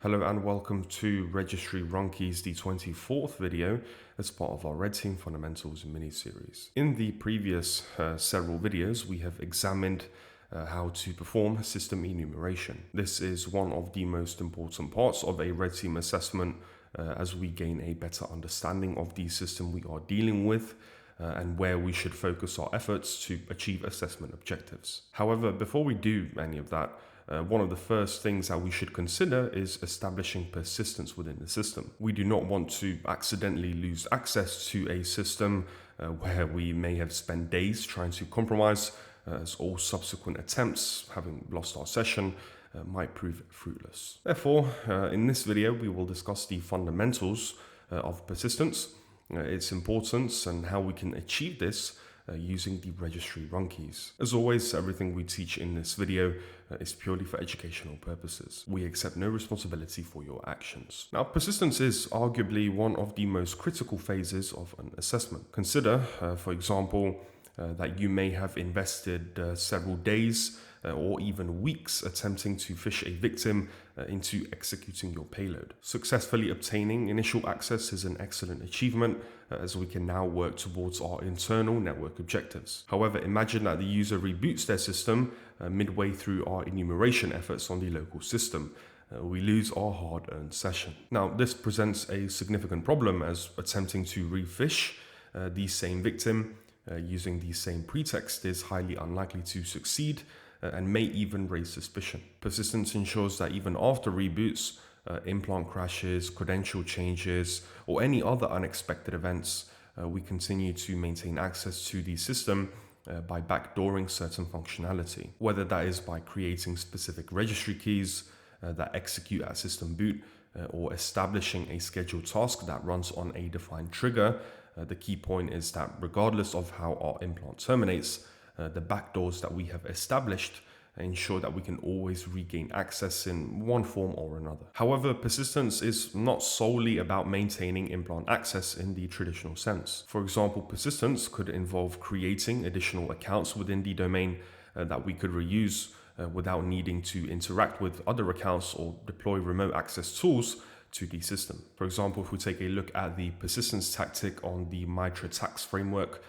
Hello and welcome to Registry RunOnce's the 24th video as part of our Red Team Fundamentals mini-series. In the previous several videos, we have examined how to perform system enumeration. This is one of the most important parts of a Red Team assessment as we gain a better understanding of the system we are dealing with and where we should focus our efforts to achieve assessment objectives. However, before we do any of that, one of the first things that we should consider is establishing persistence within the system. We do not want to accidentally lose access to a system where we may have spent days trying to compromise, as all subsequent attempts, having lost our session, might prove fruitless. Therefore, in this video, we will discuss the fundamentals of persistence, its importance, and how we can achieve this using the registry run keys. As always, everything we teach in this video is purely for educational purposes. We accept no responsibility for your actions. Now, persistence is arguably one of the most critical phases of an assessment. Consider, for example, that you may have invested several days or even weeks attempting to phish a victim into executing your payload. Successfully obtaining initial access is an excellent achievement as we can now work towards our internal network objectives. However, imagine that the user reboots their system midway through our enumeration efforts on the local system. We lose our hard-earned session. Now, this presents a significant problem as attempting to rephish the same victim using the same pretext is highly unlikely to succeed and may even raise suspicion. Persistence ensures that even after reboots, implant crashes, credential changes, or any other unexpected events, we continue to maintain access to the system by backdooring certain functionality, whether that is by creating specific registry keys that execute at system boot or establishing a scheduled task that runs on a defined trigger. The key point is that regardless of how our implant terminates, the backdoors that we have established ensure that we can always regain access in one form or another. However, persistence is not solely about maintaining implant access in the traditional sense. For example, persistence could involve creating additional accounts within the domain that we could reuse without needing to interact with other accounts or deploy remote access tools to the system. For example, if we take a look at the persistence tactic on the att&ck framework,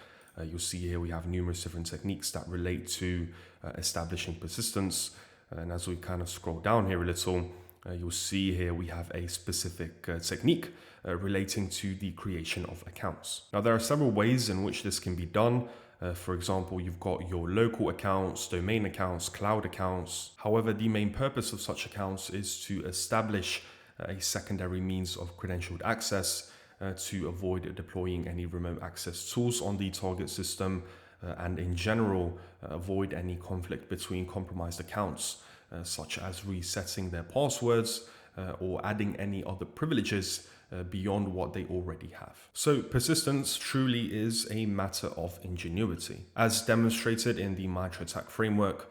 you'll see here we have numerous different techniques that relate to establishing persistence. And as we kind of scroll down here a little, you'll see here we have a specific technique relating to the creation of accounts. Now, there are several ways in which this can be done. For example, you've got your local accounts, domain accounts, cloud accounts. However, the main purpose of such accounts is to establish a secondary means of credentialed access to avoid deploying any remote access tools on the target system and in general avoid any conflict between compromised accounts such as resetting their passwords or adding any other privileges beyond what they already have. So persistence truly is a matter of ingenuity. As demonstrated in the att&ck framework,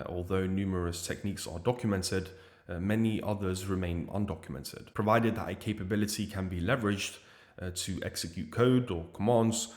although numerous techniques are documented, many others remain undocumented. Provided that a capability can be leveraged to execute code or commands,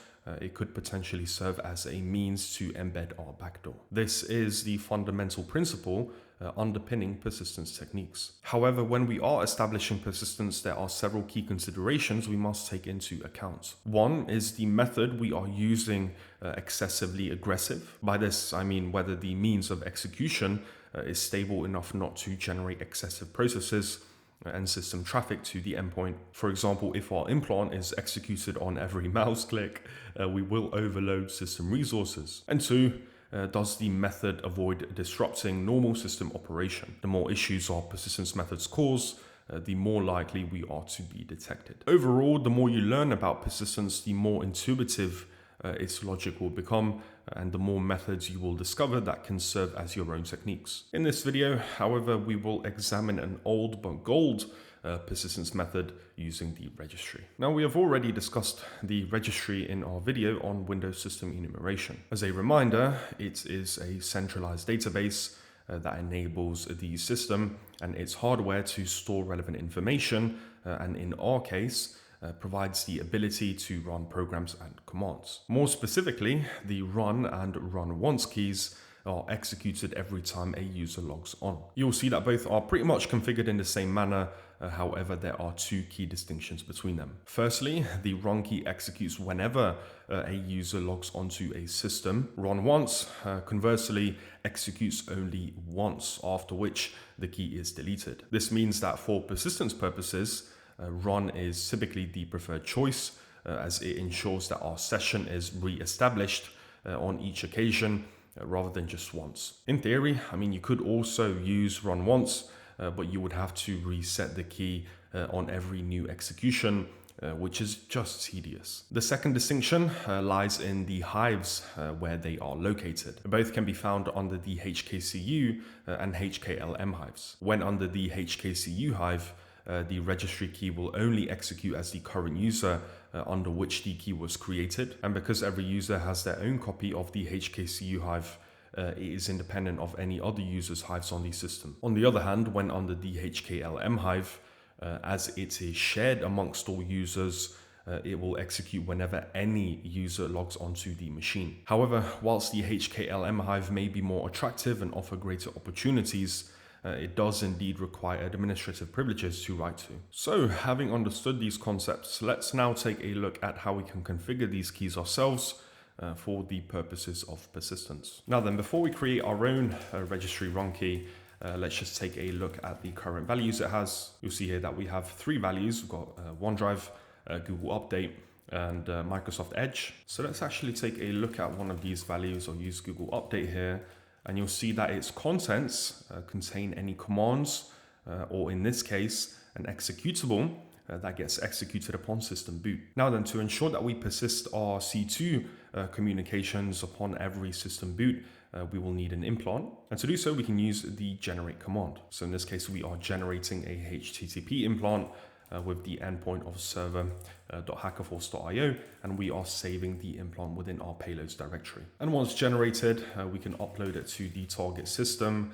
it could potentially serve as a means to embed our backdoor. This is the fundamental principle underpinning persistence techniques. However, when we are establishing persistence, there are several key considerations we must take into account. One is the method we are using excessively aggressive. By this, I mean whether the means of execution is stable enough not to generate excessive processes and system traffic to the endpoint. For example, if our implant is executed on every mouse click, we will overload system resources. And two, does the method avoid disrupting normal system operation? The more issues our persistence methods cause, the more likely we are to be detected. Overall, the more you learn about persistence, the more intuitive its logic will become, and the more methods you will discover that can serve as your own techniques. In this video, however, we will examine an old but gold persistence method using the registry. Now, we have already discussed the registry in our video on Windows system enumeration. As a reminder, it is a centralized database that enables the system and its hardware to store relevant information, and in our case, provides the ability to run programs and commands. More specifically, the run and RunOnce keys are executed every time a user logs on. You'll see that both are pretty much configured in the same manner However, there are two key distinctions between them. Firstly, the run key executes whenever a user logs onto a system. Run once, conversely, executes only once, after which the key is deleted. This means that for persistence purposes, run is typically the preferred choice, as it ensures that our session is re-established on each occasion rather than just once. In theory, you could also use run once, but you would have to reset the key on every new execution, which is just tedious. The second distinction lies in the hives where they are located. Both can be found under the HKCU and HKLM hives. When under the HKCU hive, the registry key will only execute as the current user under which the key was created. And because every user has their own copy of the HKCU hive, it is independent of any other user's hives on the system. On the other hand, when under the HKLM hive, as it is shared amongst all users, it will execute whenever any user logs onto the machine. However, whilst the HKLM hive may be more attractive and offer greater opportunities, it does indeed require administrative privileges to write to. So, having understood these concepts, let's now take a look at how we can configure these keys ourselves for the purposes of persistence. Now then, before we create our own registry run key, let's just take a look at the current values it has. You'll see here that we have three values. We've got OneDrive, Google Update, and Microsoft Edge. So let's actually take a look at one of these values. I'll use Google Update here, and you'll see that its contents contain any commands, or in this case, an executable that gets executed upon system boot. Now then, to ensure that we persist our C2 communications upon every system boot, we will need an implant. And to do so, we can use the generate command. So in this case, we are generating a HTTP implant with the endpoint of server.hackerforce.io, and we are saving the implant within our payloads directory. And once generated, we can upload it to the target system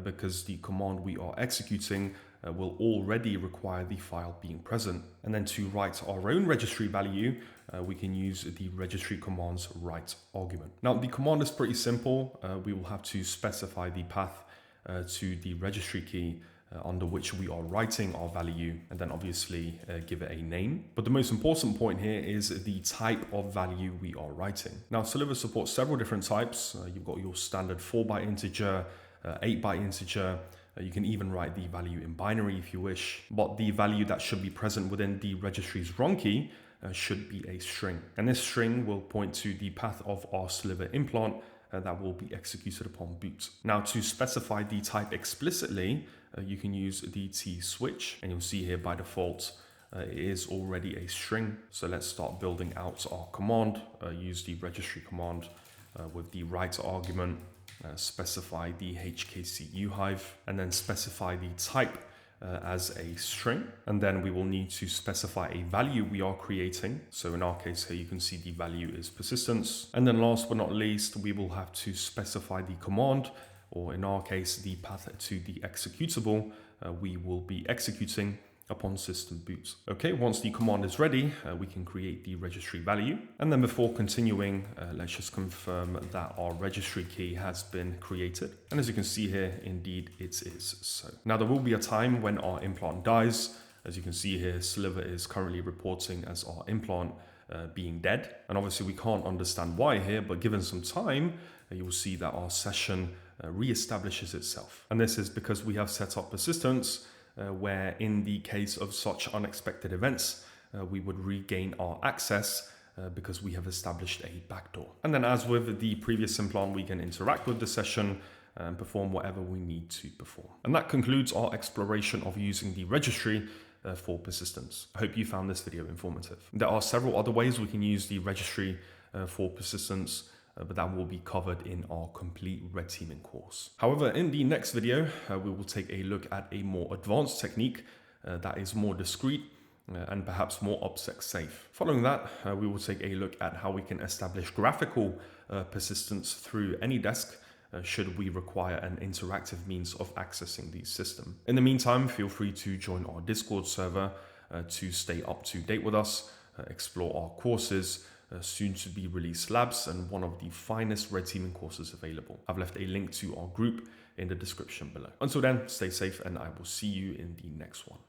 because the command we are executing will already require the file being present. And then to write our own registry value, we can use the registry command's write argument. Now, the command is pretty simple. We will have to specify the path to the registry key under which we are writing our value, and then obviously give it a name. But the most important point here is the type of value we are writing. Now, Sliver supports several different types. You've got your standard 4-byte integer, 8-byte integer. You can even write the value in binary if you wish, but the value that should be present within the registry's run key should be a string. And this string will point to the path of our Sliver implant that will be executed upon boot. Now, to specify the type explicitly, you can use the T switch, and you'll see here by default, it is already a string. So let's start building out our command. Use the registry command with the write argument, specify the HKCU hive, and then specify the type as a string. And then we will need to specify a value we are creating. So in our case here, you can see the value is persistence. And then last but not least, we will have to specify the command, or in our case, the path to the executable we will be executing upon system boot. Okay, once the command is ready, we can create the registry value. And then before continuing, let's just confirm that our registry key has been created. And as you can see here, indeed it is so. Now there will be a time when our implant dies. As you can see here, Sliver is currently reporting as our implant being dead. And obviously we can't understand why here, but given some time, you will see that our session reestablishes itself. And this is because we have set up persistence where in the case of such unexpected events, we would regain our access because we have established a backdoor. And then as with the previous implant, we can interact with the session and perform whatever we need to perform. And that concludes our exploration of using the registry for persistence. I hope you found this video informative. There are several other ways we can use the registry for persistence, but that will be covered in our complete red teaming course. However, in the next video, we will take a look at a more advanced technique that is more discreet and perhaps more OPSEC safe. Following that, we will take a look at how we can establish graphical persistence through any desk should we require an interactive means of accessing the system. In the meantime, feel free to join our Discord server to stay up to date with us, explore our courses, soon to be released labs, and one of the finest red teaming courses available. I've left a link to our group in the description below. Until then, stay safe, and I will see you in the next one.